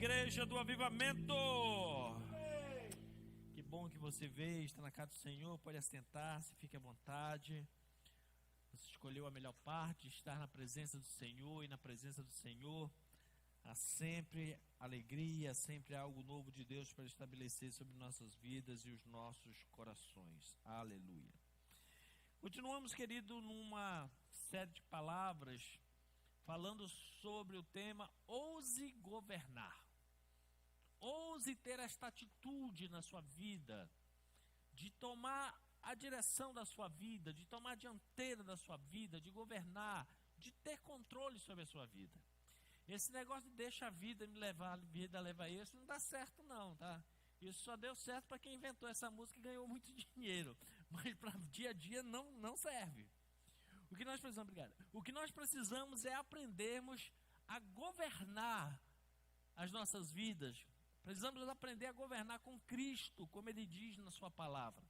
Igreja do Avivamento. Que bom que você veio, está na casa do Senhor, pode assentar-se, fique à vontade. Você escolheu a melhor parte, estar na presença do Senhor, e na presença do Senhor há sempre alegria, sempre algo novo de Deus para estabelecer sobre nossas vidas e os nossos corações. Aleluia. Continuamos, querido, numa série de palavras falando sobre o tema ouse governar. Ouse ter esta atitude na sua vida, de tomar a direção da sua vida, de tomar a dianteira da sua vida, de governar, de ter controle sobre a sua vida. Esse negócio de deixa a vida me levar, a vida leva isso, não dá certo não, tá? Isso só deu certo para quem inventou essa música e ganhou muito dinheiro, mas para dia a dia não serve. O que nós precisamos, obrigado. O que nós precisamos é aprendermos a governar as nossas vidas. Precisamos aprender a governar com Cristo, como Ele diz na sua palavra.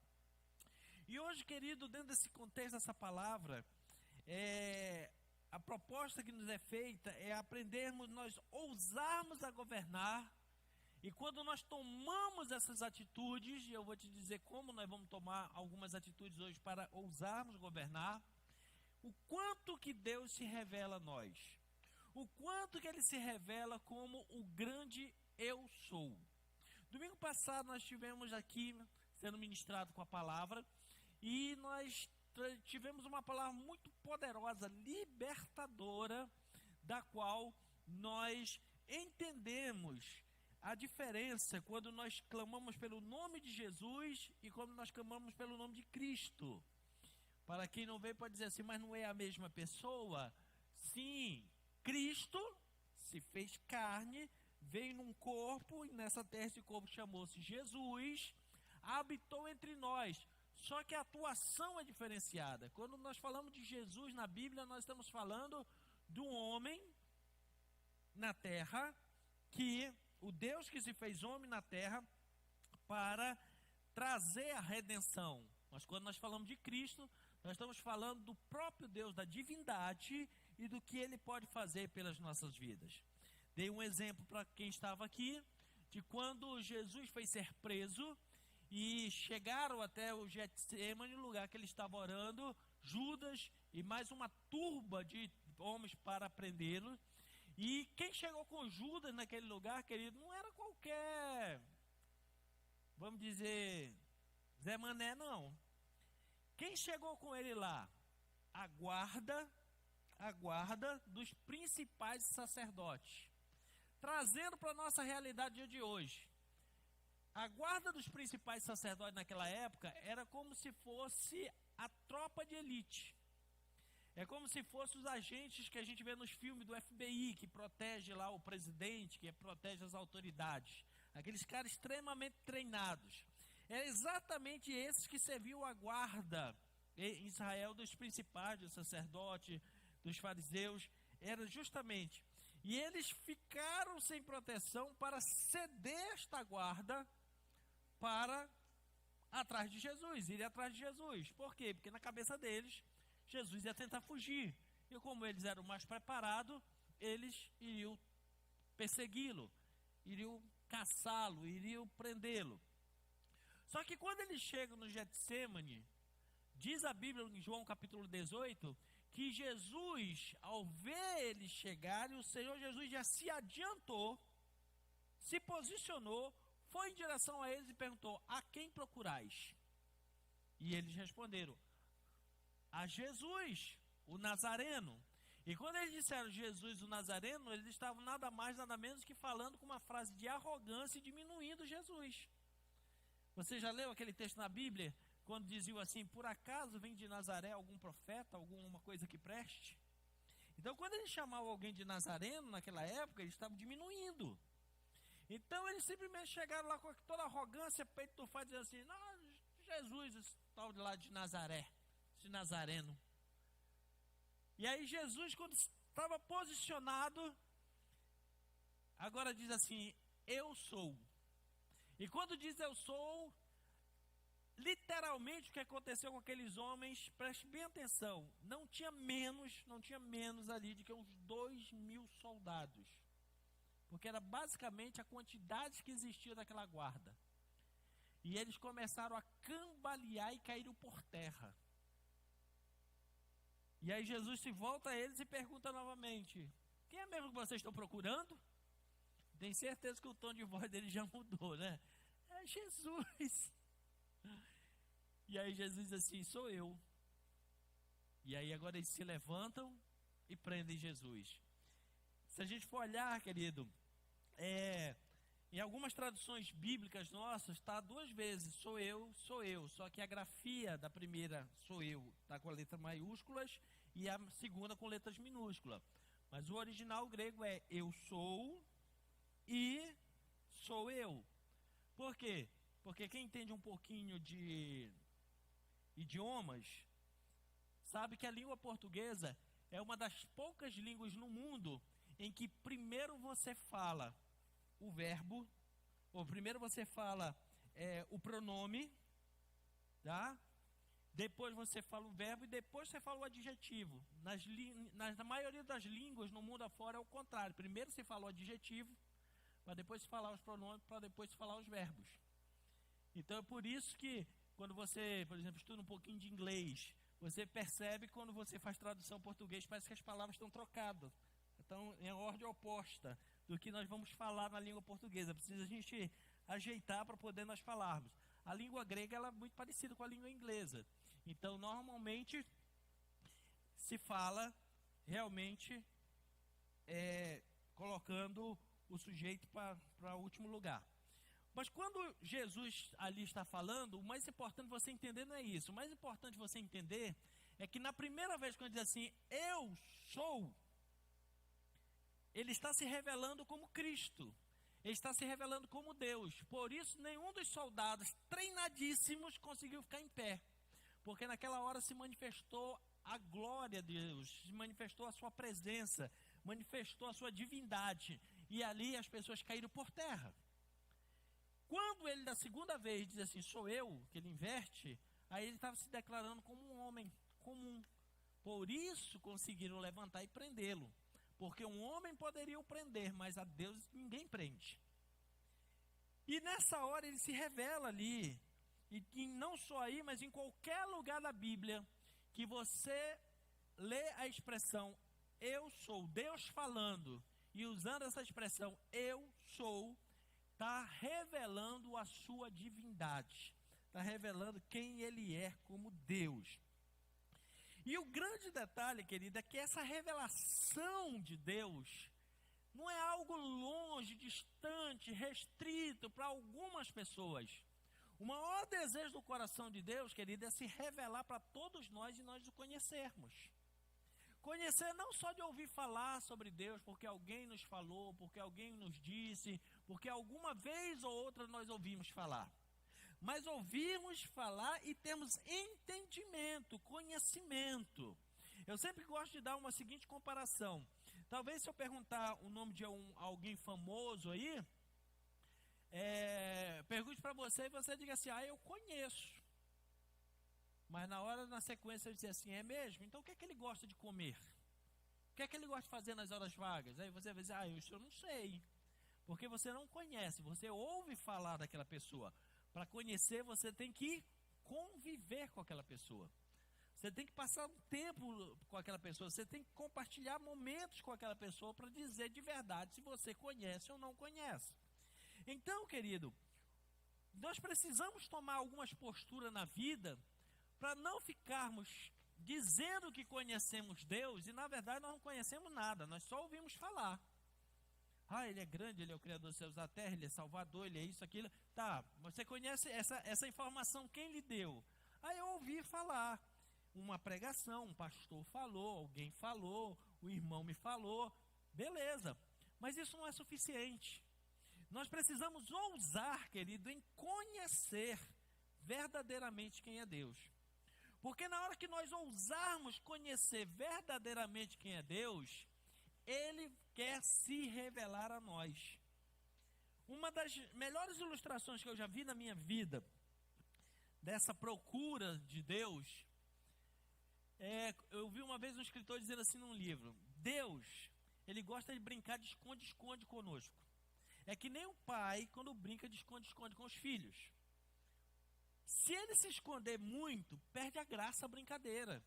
E hoje, querido, dentro desse contexto dessa palavra, a proposta que nos é feita é aprendermos, nós ousarmos a governar. E quando nós tomamos essas atitudes, e eu vou te dizer como nós vamos tomar algumas atitudes hoje para ousarmos governar, o quanto que Deus se revela a nós, o quanto que Ele se revela como o grande eu sou. Domingo passado nós estivemos aqui sendo ministrado com a palavra, e nós tivemos uma palavra muito poderosa, libertadora, da qual nós entendemos a diferença quando nós clamamos pelo nome de Jesus e quando nós clamamos pelo nome de Cristo. Para quem não vê pode dizer assim, mas não é a mesma pessoa? Sim, Cristo se fez carne, veio num corpo, e nessa terra esse corpo chamou-se Jesus, habitou entre nós. Só que a atuação é diferenciada. Quando nós falamos de Jesus na Bíblia, nós estamos falando do homem na terra, o Deus que se fez homem na terra para trazer a redenção. Mas quando nós falamos de Cristo, nós estamos falando do próprio Deus, da divindade e do que Ele pode fazer pelas nossas vidas. Dei um exemplo para quem estava aqui, de quando Jesus foi ser preso e chegaram até o Getsemane, o lugar que ele estava orando, Judas e mais uma turba de homens para prendê-lo. E quem chegou com Judas naquele lugar, querido, não era qualquer, vamos dizer, Zé Mané, não. Quem chegou com ele lá? A guarda dos principais sacerdotes. Trazendo para a nossa realidade de hoje. A guarda dos principais sacerdotes naquela época era como se fosse a tropa de elite. É como se fossem os agentes que a gente vê nos filmes do FBI, que protege lá o presidente, que protege as autoridades. Aqueles caras extremamente treinados. É exatamente esses que serviam a guarda em Israel dos principais, dos sacerdotes, dos fariseus. Era justamente. E eles ficaram sem proteção para ceder esta guarda para atrás de Jesus, ir atrás de Jesus. Por quê? Porque na cabeça deles, Jesus ia tentar fugir. E como eles eram mais preparados, eles iriam persegui-lo, iriam caçá-lo, iriam prendê-lo. Só que quando eles chegam no Getsemane, diz a Bíblia em João capítulo 18, que Jesus, ao ver eles chegarem, o Senhor Jesus já se adiantou, se posicionou, foi em direção a eles e perguntou, a quem procurais? E eles responderam, a Jesus, o Nazareno. E quando eles disseram Jesus, o Nazareno, eles estavam nada mais, nada menos que falando com uma frase de arrogância e diminuindo Jesus. Você já leu aquele texto na Bíblia, quando diziam assim, por acaso vem de Nazaré algum profeta, alguma coisa que preste? Então, quando eles chamavam alguém de Nazareno, naquela época, eles estavam diminuindo. Então, eles simplesmente chegaram lá com toda a arrogância, peito tufado, dizendo assim, não, Jesus, esse tal de lá de Nazaré, esse Nazareno. E aí, Jesus, quando estava posicionado, agora diz assim, eu sou. E quando diz eu sou, literalmente o que aconteceu com aqueles homens, preste bem atenção, não tinha menos ali de que uns 2.000 soldados. porque era basicamente a quantidade que existia daquela guarda. E eles começaram a cambalear e caíram por terra. E aí Jesus se volta a eles e pergunta novamente: quem é mesmo que vocês estão procurando? Tenho certeza que o tom de voz dele já mudou, né? É Jesus. E aí Jesus diz assim: sou eu. E aí agora eles se levantam e prendem Jesus. Se a gente for olhar, querido, em algumas traduções bíblicas nossas, está 2 vezes, sou eu, só que a grafia da primeira, sou eu, está com a letra maiúsculas, e a segunda com letras minúsculas. Mas o original grego é eu sou e sou eu. Por quê? Porque quem entende um pouquinho de idiomas, sabe que a língua portuguesa é uma das poucas línguas no mundo em que primeiro você fala o verbo, ou primeiro você fala o pronome, tá? Depois você fala o verbo e depois você fala o adjetivo. Na maioria das línguas no mundo afora é o contrário. Primeiro se fala o adjetivo, para depois se falar os pronomes, para depois se falar os verbos. Então é por isso que quando você, por exemplo, estuda um pouquinho de inglês, você percebe quando você faz tradução português, parece que as palavras estão trocadas. Então é a ordem oposta do que nós vamos falar na língua portuguesa. Precisa a gente ajeitar para poder nós falarmos. A língua grega ela é muito parecida com a língua inglesa. Então normalmente se fala realmente colocando o sujeito para o último lugar. Mas quando Jesus ali está falando, o mais importante você entender não é isso. O mais importante você entender é que na primeira vez que ele diz assim, eu sou, ele está se revelando como Cristo. Ele está se revelando como Deus. Por isso, nenhum dos soldados treinadíssimos conseguiu ficar em pé. Porque naquela hora se manifestou a glória de Deus, se manifestou a sua presença, manifestou a sua divindade. E ali as pessoas caíram por terra. Quando ele da segunda vez diz assim, sou eu, que ele inverte, aí ele estava se declarando como um homem comum. Por isso conseguiram levantar e prendê-lo. Porque um homem poderia o prender, mas a Deus ninguém prende. E nessa hora ele se revela ali. E não só aí, mas em qualquer lugar da Bíblia que você lê a expressão eu sou, Deus falando, e usando essa expressão eu sou, está revelando a sua divindade, está revelando quem ele é como Deus. E o grande detalhe, querida, é que essa revelação de Deus não é algo longe, distante, restrito para algumas pessoas. O maior desejo do coração de Deus, querida, é se revelar para todos nós e nós o conhecermos. Conhecer não só de ouvir falar sobre Deus, porque alguém nos falou, porque alguém nos disse, porque alguma vez ou outra nós ouvimos falar. Mas ouvimos falar e temos entendimento, conhecimento. Eu sempre gosto de dar uma seguinte comparação. Talvez se eu perguntar o nome de alguém famoso aí, pergunte para você e você diga assim, eu conheço. Mas na sequência eu dizer assim, é mesmo? Então o que é que ele gosta de comer? O que é que ele gosta de fazer nas horas vagas? Aí você vai dizer, isso eu não sei. Porque você não conhece, você ouve falar daquela pessoa. Para conhecer, você tem que conviver com aquela pessoa. Você tem que passar um tempo com aquela pessoa. Você tem que compartilhar momentos com aquela pessoa para dizer de verdade se você conhece ou não conhece. Então, querido, nós precisamos tomar algumas posturas na vida para não ficarmos dizendo que conhecemos Deus e, na verdade, nós não conhecemos nada. Nós só ouvimos falar. Ele é grande, ele é o Criador dos céus e da terra, ele é Salvador, ele é isso, aquilo. Tá, você conhece essa informação, quem lhe deu? Eu ouvi falar, uma pregação, um pastor falou, alguém falou, o irmão me falou, beleza. Mas isso não é suficiente. Nós precisamos ousar, querido, em conhecer verdadeiramente quem é Deus. Porque na hora que nós ousarmos conhecer verdadeiramente quem é Deus, Ele quer se revelar a nós. Uma das melhores ilustrações que eu já vi na minha vida, dessa procura de Deus, eu vi uma vez um escritor dizendo assim num livro, Deus, Ele gosta de brincar de esconde-esconde conosco. É que nem o pai quando brinca de esconde-esconde com os filhos. Se ele se esconder muito, perde a graça da brincadeira.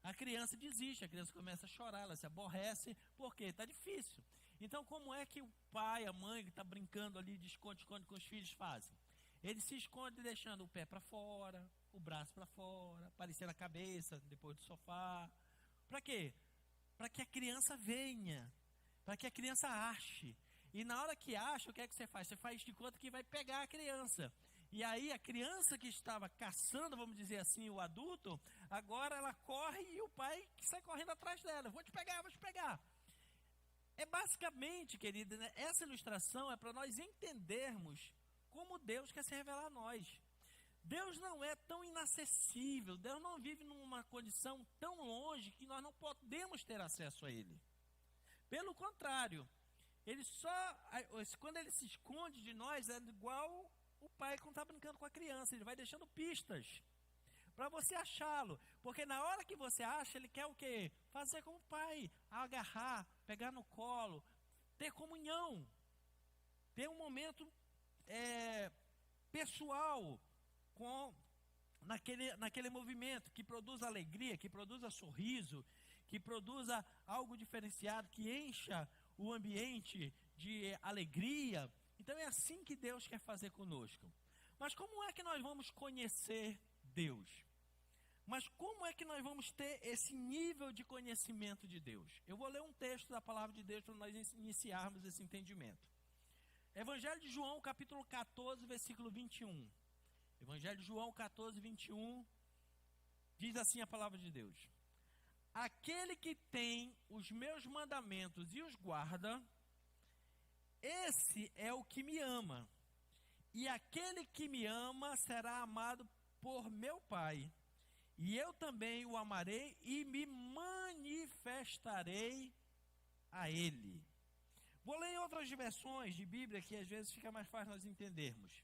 A criança desiste, a criança começa a chorar, ela se aborrece, porque está difícil. Então, como é que o pai, a mãe que está brincando ali de esconde-esconde com os filhos fazem? Ele se esconde deixando o pé para fora, o braço para fora, aparecendo a cabeça depois do sofá. Para quê? Para que a criança venha, para que a criança ache. E na hora que acha, o que é que você faz? Você faz de conta que vai pegar a criança. E aí a criança que estava caçando, vamos dizer assim, o adulto, agora ela corre e o pai que sai correndo atrás dela. Vou te pegar, vou te pegar. É basicamente, querida, né, essa ilustração é para nós entendermos como Deus quer se revelar a nós. Deus não é tão inacessível, Deus não vive numa condição tão longe que nós não podemos ter acesso a Ele. Pelo contrário, quando Ele se esconde de nós, é igual o pai quando está brincando com a criança, ele vai deixando pistas para você achá-lo, porque na hora que você acha, ele quer o quê? Fazer como o pai, agarrar, pegar no colo, ter comunhão, ter um momento pessoal naquele movimento que produza alegria, que produza sorriso, que produza algo diferenciado, que encha o ambiente de alegria. Então é assim que Deus quer fazer conosco. Mas como é que nós vamos conhecer Deus? Mas como é que nós vamos ter esse nível de conhecimento de Deus? Eu vou ler um texto da palavra de Deus para nós iniciarmos esse entendimento. Evangelho de João, capítulo 14, versículo 21. Evangelho de João 14, 21, diz assim a palavra de Deus: aquele que tem os meus mandamentos e os guarda, esse é o que me ama. E aquele que me ama será amado por meu Pai. E eu também o amarei e me manifestarei a ele. Vou ler em outras versões de Bíblia que às vezes fica mais fácil nós entendermos.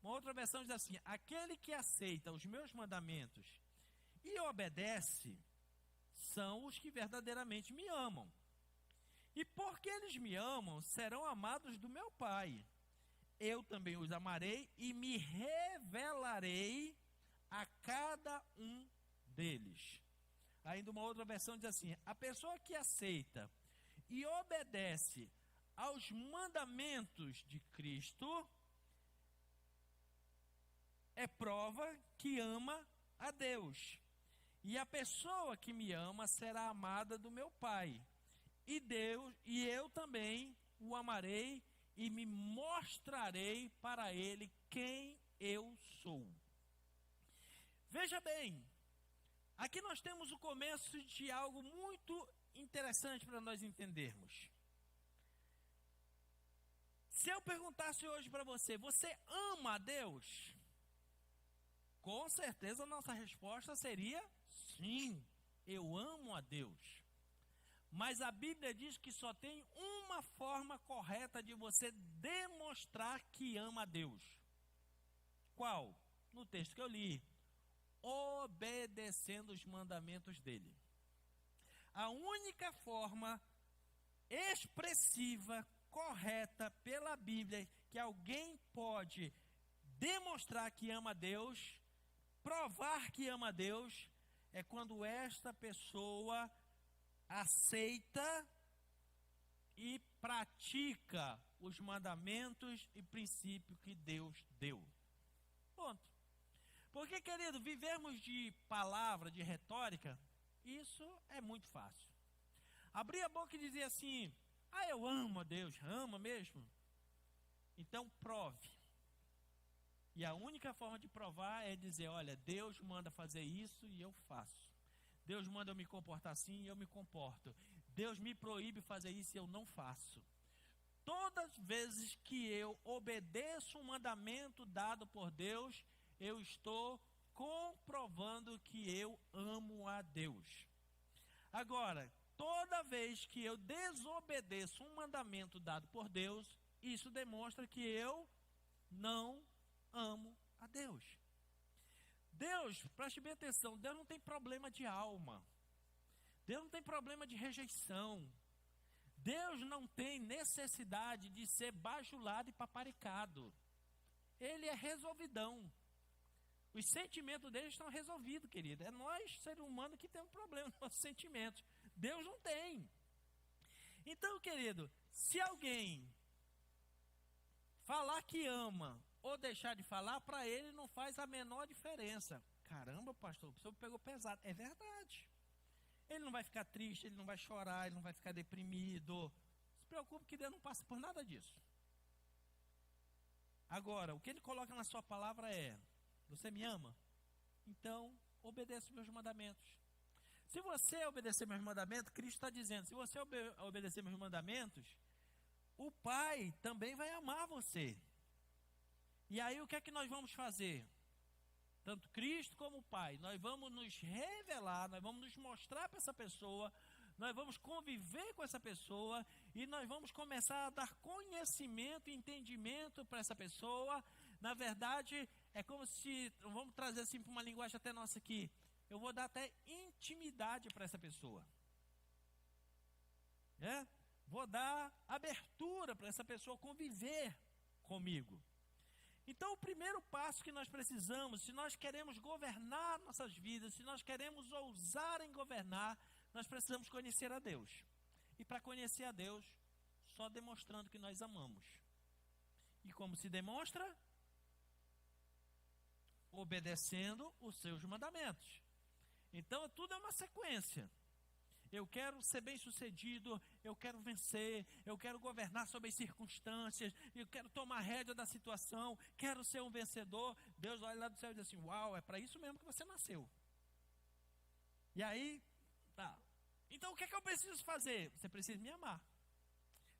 Uma outra versão diz assim: aquele que aceita os meus mandamentos e obedece são os que verdadeiramente me amam. E porque eles me amam, serão amados do meu Pai. Eu também os amarei e me revelarei a cada um deles. Ainda uma outra versão diz assim: a pessoa que aceita e obedece aos mandamentos de Cristo é prova que ama a Deus. E a pessoa que me ama será amada do meu Pai. E eu também o amarei e me mostrarei para ele quem eu sou. Veja bem, aqui nós temos o começo de algo muito interessante para nós entendermos. Se eu perguntasse hoje para você, você ama a Deus? Com certeza a nossa resposta seria sim, eu amo a Deus. Mas a Bíblia diz que só tem uma forma correta de você demonstrar que ama a Deus. Qual? No texto que eu li: obedecendo os mandamentos dele. A única forma expressiva, correta pela Bíblia que alguém pode demonstrar que ama a Deus, provar que ama a Deus, é quando esta pessoa aceita e pratica os mandamentos e princípios que Deus deu. Ponto. Porque, querido, vivermos de palavra, de retórica, isso é muito fácil. Abrir a boca e dizer assim: ah, eu amo a Deus. Ama mesmo? Então prove. E a única forma de provar é dizer: olha, Deus manda fazer isso e eu faço. Deus manda eu me comportar assim e eu me comporto. Deus me proíbe fazer isso e eu não faço. Todas as vezes que eu obedeço um mandamento dado por Deus, eu estou comprovando que eu amo a Deus. Agora, toda vez que eu desobedeço um mandamento dado por Deus, isso demonstra que eu não amo a Deus. Deus, preste bem atenção, Deus não tem problema de alma. Deus não tem problema de rejeição. Deus não tem necessidade de ser bajulado e paparicado. Ele é resolvidão. Os sentimentos dele estão resolvidos, querido. É nós, ser humano, que temos problema com nossos sentimentos. Deus não tem. Então, querido, se alguém falar que ama ou deixar de falar, para ele não faz a menor diferença. Caramba, pastor, o senhor pegou pesado. É verdade. Ele não vai ficar triste, ele não vai chorar, ele não vai ficar deprimido. Não se preocupe que Deus não passa por nada disso. Agora, o que ele coloca na sua palavra é: você me ama? Então, obedeça meus mandamentos. Se você obedecer meus mandamentos, Cristo está dizendo, se você obedecer meus mandamentos, o Pai também vai amar você. E aí o que é que nós vamos fazer? Tanto Cristo como o Pai, nós vamos nos revelar, nós vamos nos mostrar para essa pessoa, nós vamos conviver com essa pessoa e nós vamos começar a dar conhecimento e entendimento para essa pessoa. Na verdade, é como se, vamos trazer assim para uma linguagem até nossa aqui, eu vou dar até intimidade para essa pessoa. Vou dar abertura para essa pessoa conviver comigo. Então, o primeiro passo que nós precisamos, se nós queremos governar nossas vidas, se nós queremos ousar em governar, nós precisamos conhecer a Deus. E para conhecer a Deus, só demonstrando que nós amamos. E como se demonstra? Obedecendo os seus mandamentos. Então, tudo é uma sequência. Eu quero ser bem-sucedido, eu quero vencer, eu quero governar sobre as circunstâncias, eu quero tomar rédea da situação, quero ser um vencedor. Deus olha lá do céu e diz assim: uau, é para isso mesmo que você nasceu. E aí, tá. Então o que é que eu preciso fazer? Você precisa me amar.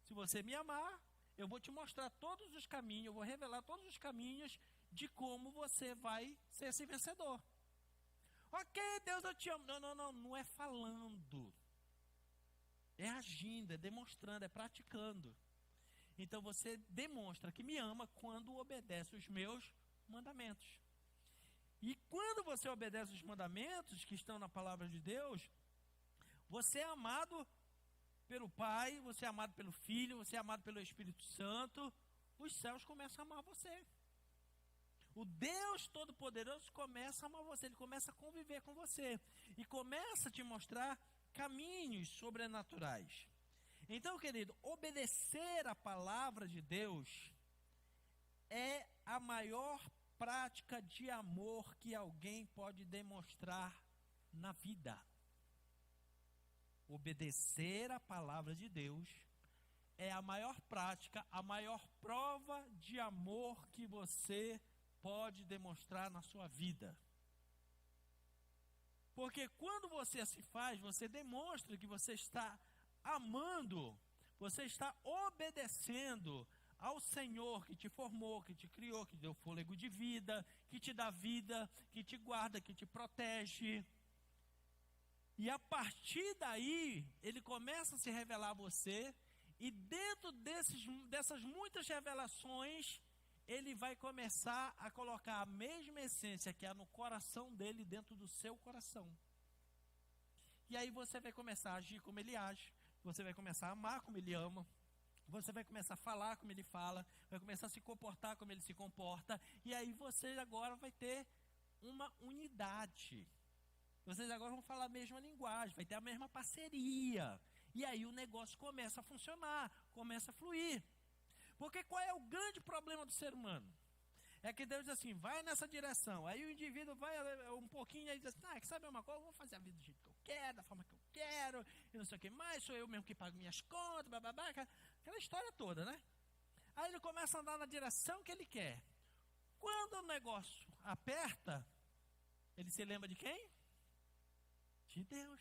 Se você me amar, eu vou te mostrar todos os caminhos, eu vou revelar todos os caminhos de como você vai ser esse vencedor. Ok, Deus, eu te amo. Não é falando. É agindo, é demonstrando, é praticando. Então você demonstra que me ama quando obedece os meus mandamentos. E quando você obedece os mandamentos que estão na palavra de Deus, você é amado pelo Pai, você é amado pelo Filho, você é amado pelo Espírito Santo. Os céus começam a amar você. O Deus Todo-Poderoso começa a amar você, Ele começa a conviver com você e começa a te mostrar caminhos sobrenaturais. Então, querido, obedecer a palavra de Deus é a maior prática de amor que alguém pode demonstrar na vida. Obedecer a palavra de Deus é a maior prática, a maior prova de amor que você pode demonstrar na sua vida. Porque quando você assim faz, você demonstra que você está amando, você está obedecendo ao Senhor que te formou, que te criou, que te deu fôlego de vida, que te dá vida, que te guarda, que te protege. E a partir daí, Ele começa a se revelar a você, e dentro dessas muitas revelações, Ele vai começar a colocar a mesma essência que há no coração dele dentro do seu coração. E aí você vai começar a agir como ele age, você vai começar a amar como ele ama, você vai começar a falar como ele fala, vai começar a se comportar como ele se comporta, e aí você agora vai ter uma unidade. Vocês agora vão falar a mesma linguagem, vai ter a mesma parceria. E aí o negócio começa a funcionar, começa a fluir. Porque qual é o grande problema do ser humano? É que Deus diz assim, vai nessa direção. Aí o indivíduo vai um pouquinho e diz assim, sabe uma coisa, eu vou fazer a vida do jeito que eu quero, da forma que eu quero, e não sei o que mais, sou eu mesmo que pago minhas contas, bababá, aquela história toda, né? Aí ele começa a andar na direção que ele quer. Quando o negócio aperta, ele se lembra de quem? De Deus.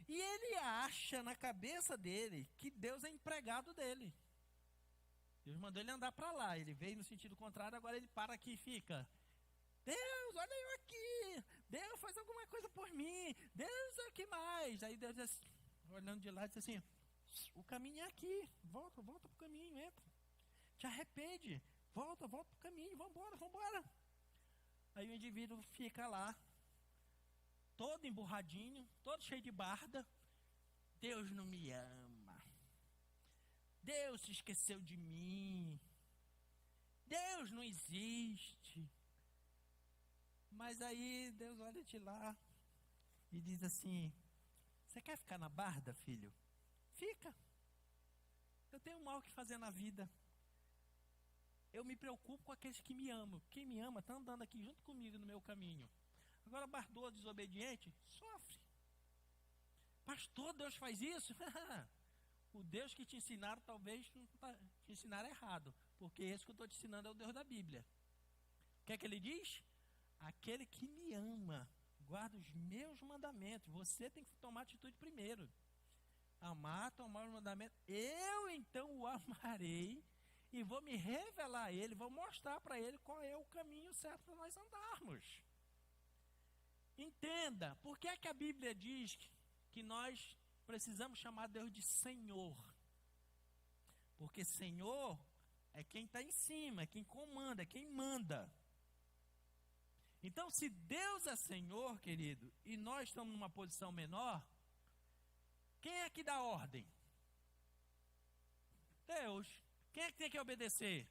E ele acha na cabeça dele que Deus é empregado dele. Deus mandou ele andar para lá, ele veio no sentido contrário, agora ele para aqui e fica. Deus, olha eu aqui, Deus faz alguma coisa por mim, Deus é o que mais? Aí Deus diz, olhando de lá, diz assim, o caminho é aqui, volta para o caminho, entra. Te arrepende, volta para o caminho, vambora. Aí o indivíduo fica lá, todo emburradinho, todo cheio de barda. Deus não me ama. Deus se esqueceu de mim. Deus não existe. Mas aí Deus olha de lá e diz assim: você quer ficar na barda, filho? Fica. Eu tenho mal o que fazer na vida. Eu me preocupo com aqueles que me amam. Quem me ama está andando aqui junto comigo no meu caminho. Agora, bardoso, desobediente, sofre. Pastor, Deus faz isso? O Deus que te ensinaram talvez te ensinaram errado. Porque esse que eu estou te ensinando é o Deus da Bíblia. O que é que ele diz? Aquele que me ama, guarda os meus mandamentos. Você tem que tomar atitude primeiro. Amar, tomar os mandamentos. Eu então o amarei e vou me revelar a ele, vou mostrar para ele qual é o caminho certo para nós andarmos. Entenda, por que é que a Bíblia diz que nós precisamos chamar Deus de Senhor? Porque Senhor é quem está em cima, é quem comanda, é quem manda. Então, se Deus é Senhor, querido, e nós estamos numa posição menor, quem é que dá ordem? Deus. Quem é que tem que obedecer?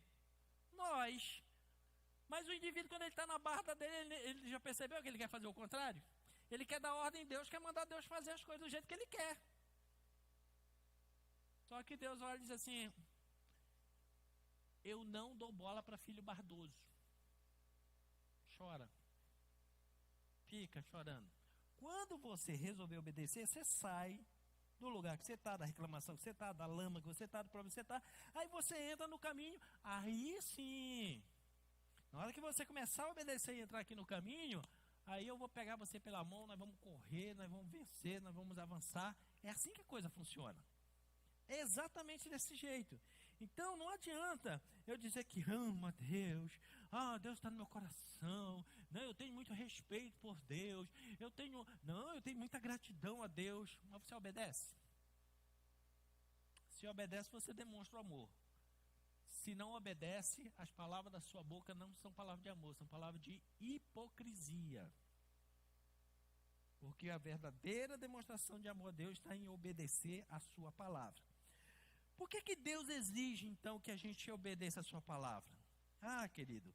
Nós. Mas o indivíduo, quando ele está na barra dele, ele já percebeu que ele quer fazer o contrário? Ele quer dar ordem em Deus, quer mandar Deus fazer as coisas do jeito que ele quer. Só que Deus olha e diz assim: eu não dou bola para filho bardoso. Chora. Fica chorando. Quando você resolver obedecer, você sai do lugar que você está, da reclamação que você está, da lama que você está, do problema que você está. Aí você entra no caminho. Aí sim, na hora que você começar a obedecer e entrar aqui no caminho, aí eu vou pegar você pela mão, nós vamos correr, nós vamos vencer, nós vamos avançar. É assim que a coisa funciona. É exatamente desse jeito. Então não adianta eu dizer que amo a Deus, Deus está no meu coração, não, eu tenho muito respeito por Deus, eu tenho muita gratidão a Deus, mas você obedece? Se obedece, você demonstra o amor. Se não obedece, as palavras da sua boca não são palavras de amor, são palavras de hipocrisia. Porque a verdadeira demonstração de amor a Deus está em obedecer a sua palavra. Por que Deus exige, então, que a gente obedeça a sua palavra? Querido,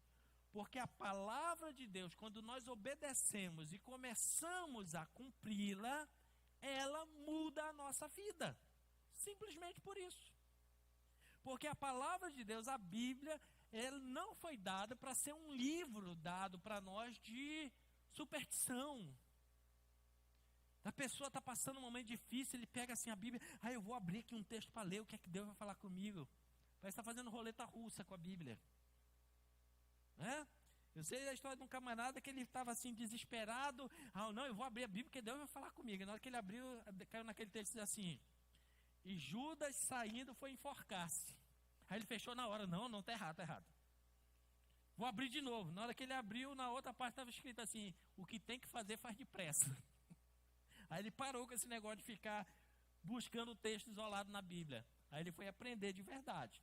porque a palavra de Deus, quando nós obedecemos e começamos a cumpri-la, ela muda a nossa vida. Simplesmente por isso. Porque a palavra de Deus, a Bíblia, ela não foi dada para ser um livro dado para nós de superstição. A pessoa está passando um momento difícil, ele pega assim a Bíblia, eu vou abrir aqui um texto para ler, o que é que Deus vai falar comigo? Parece que está fazendo roleta russa com a Bíblia. Eu sei a história de um camarada que ele estava assim desesperado, não, eu vou abrir a Bíblia porque Deus vai falar comigo. E na hora que ele abriu, caiu naquele texto assim, e Judas saindo foi enforcar-se. Aí ele fechou na hora, não, está errado, está errado. Vou abrir de novo. Na hora que ele abriu, na outra parte estava escrito assim, o que tem que fazer faz depressa. Aí ele parou com esse negócio de ficar buscando o texto isolado na Bíblia. Aí ele foi aprender de verdade.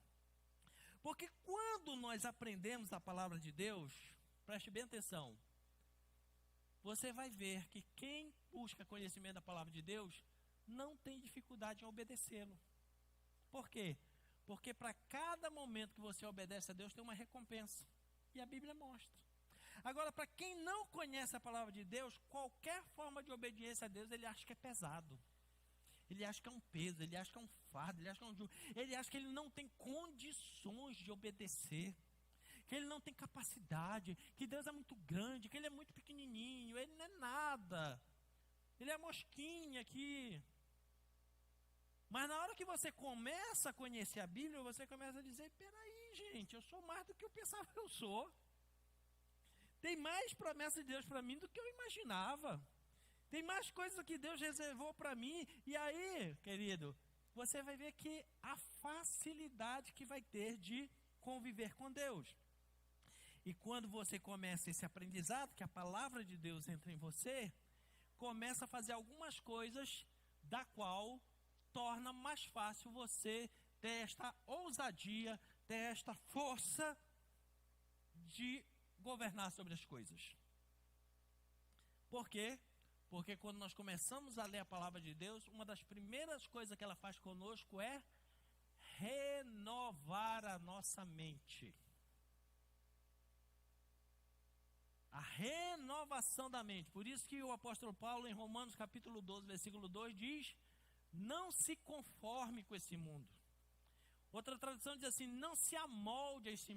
Porque quando nós aprendemos a palavra de Deus, preste bem atenção, você vai ver que quem busca conhecimento da palavra de Deus não tem dificuldade em obedecê-lo. Por quê? Porque para cada momento que você obedece a Deus tem uma recompensa. E a Bíblia mostra. Agora, para quem não conhece a palavra de Deus, qualquer forma de obediência a Deus, ele acha que é pesado. Ele acha que é um peso, ele acha que é um fardo, ele acha que é um jugo. Ele acha que ele não tem condições de obedecer. Que ele não tem capacidade, que Deus é muito grande, que ele é muito pequenininho, ele não é nada. Ele é mosquinha aqui. Mas na hora que você começa a conhecer a Bíblia, você começa a dizer, peraí, gente, eu sou mais do que eu pensava que eu sou. Tem mais promessa de Deus para mim do que eu imaginava. Tem mais coisas que Deus reservou para mim. E aí, querido, você vai ver que a facilidade que vai ter de conviver com Deus. E quando você começa esse aprendizado, que a palavra de Deus entra em você, começa a fazer algumas coisas da qual torna mais fácil você ter esta ousadia, ter esta força de governar sobre as coisas. Por quê? Porque quando nós começamos a ler a palavra de Deus, uma das primeiras coisas que ela faz conosco é renovar a nossa mente. A renovação da mente. Por isso que o apóstolo Paulo, em Romanos capítulo 12, versículo 2, diz: não se conforme com esse mundo. Outra tradução diz assim: não se amolde a esse mundo.